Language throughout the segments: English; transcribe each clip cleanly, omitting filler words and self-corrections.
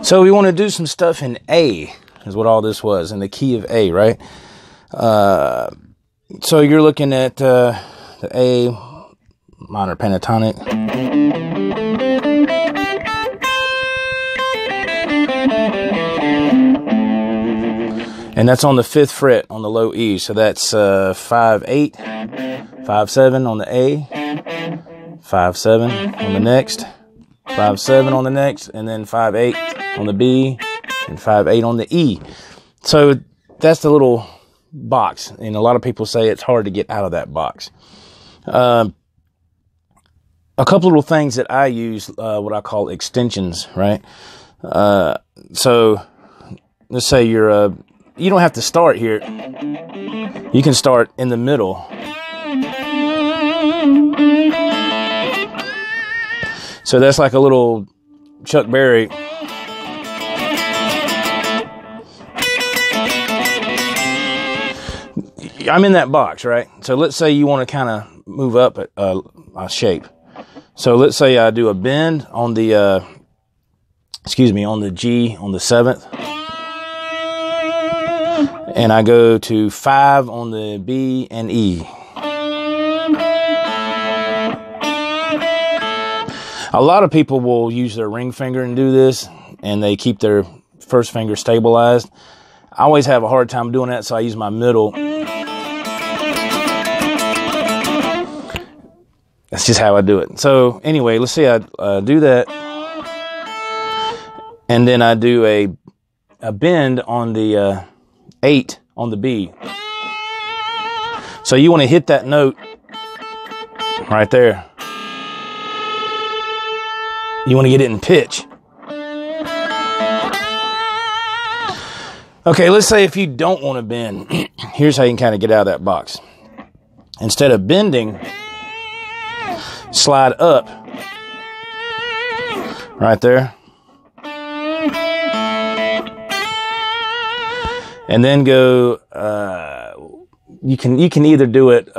So we want to do some stuff in A, is what all this was, in the key of A, right? So you're looking at the A minor pentatonic. And that's on the 5th fret on the low E. So that's 5-8, 5-7 on the A, 5-7 on the next, 5-7 on the next, and then 5-8 on the B, and 5-8 on the E. So that's the little box, and a lot of people say it's hard to get out of that box. A couple little things that I use, what I call extensions, right? So let's say you don't have to start here. You can start in the middle. So that's like a little Chuck Berry. I'm in that box, right? So let's say you want to kind of move up a shape. So let's say I do a bend on the, on the G on the 7th. And I go to 5 on the B and E. A lot of people will use their ring finger and do this, and they keep their first finger stabilized. I always have a hard time doing that, so I use my middle. That's just how I do it. So anyway, let's see, I do that. And then I do a bend on the 8 on the B. So you want to hit that note right there. You want to get it in pitch. Okay, let's say if you don't want to bend, here's how you can kind of get out of that box. Instead of bending, slide up right there. And then go, you can either do it,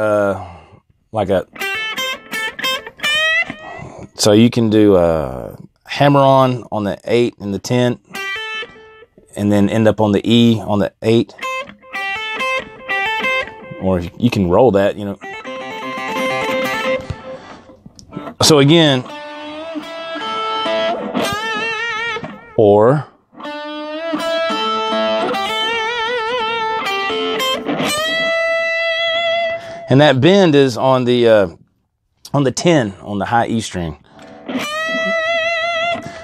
like so you can do hammer on the 8 and the 10, and then end up on the E on the 8. Or you can roll that, So again, or and that bend is on the 10 on the high E string.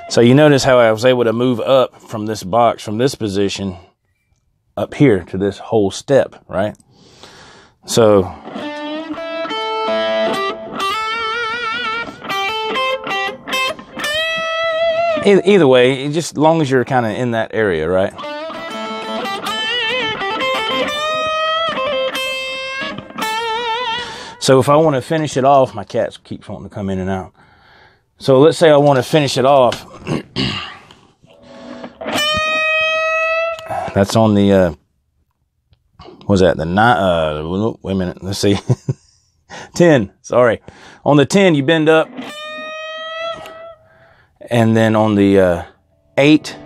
So you notice how I was able to move up from this box, from this position up here to this whole step, right? So either way, just as long as you're kind of in that area, right? So if I want to finish it off, my cats keep wanting to come in and out. So let's say I want to finish it off. That's on the, what was that? The 9, wait a minute. Let's see. 10, sorry. On the 10, you bend up. And then on the 8,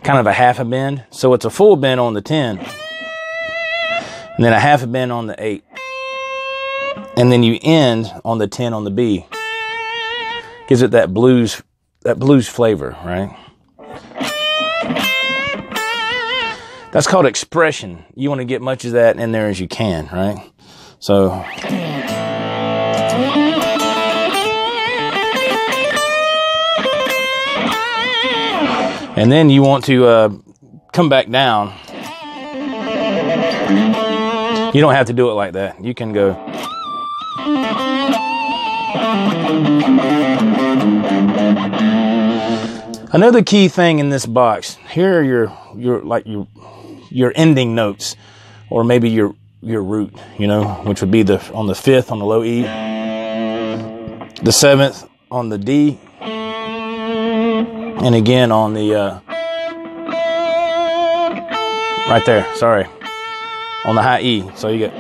kind of a half a bend. So it's a full bend on the 10. And then a half a bend on the 8. And then you end on the 10 on the B. Gives it that blues flavor, right? That's called expression. You want to get much of that in there as you can, right? So And then you want to come back down. You don't have to do it like that. You can go. Another key thing in this box, here are your ending notes, or maybe your root, you know, which would be on the 5th on the low E, the 7th on the D, and again on the right there, sorry, on the high E. So you get,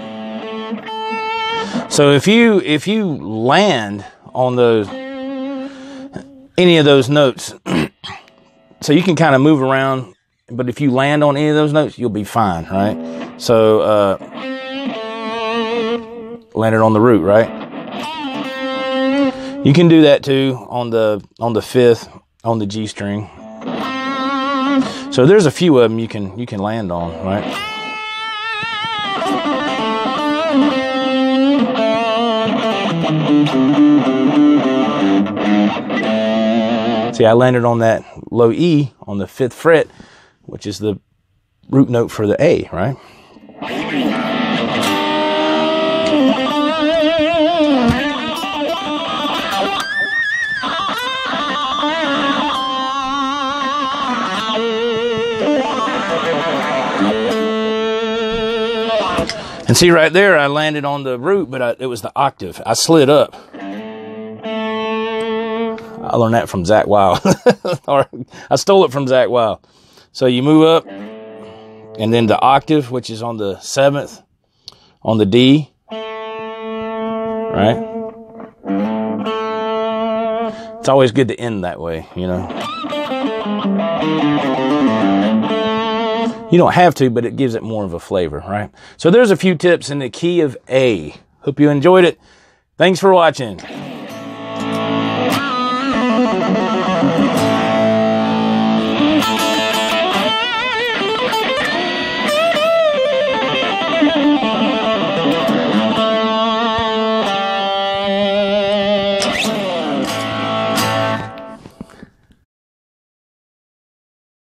so if you land on any of those notes, so you can kind of move around, but if you land on any of those notes, you'll be fine, right? So landed on the root, right? You can do that too on the 5th on the G string. So there's a few of them you can land on, right? See, I landed on that low E on the 5th fret, which is the root note for the A, right? And see right there, I landed on the root, but it was the octave. I slid up. I learned that from Zach Wild. Or I stole it from Zach Wild. So you move up, and then the octave, which is on the 7th, on the D, right? It's always good to end that way, you know. You don't have to, but it gives it more of a flavor, right? So there's a few tips in the key of A. Hope you enjoyed it. Thanks for watching.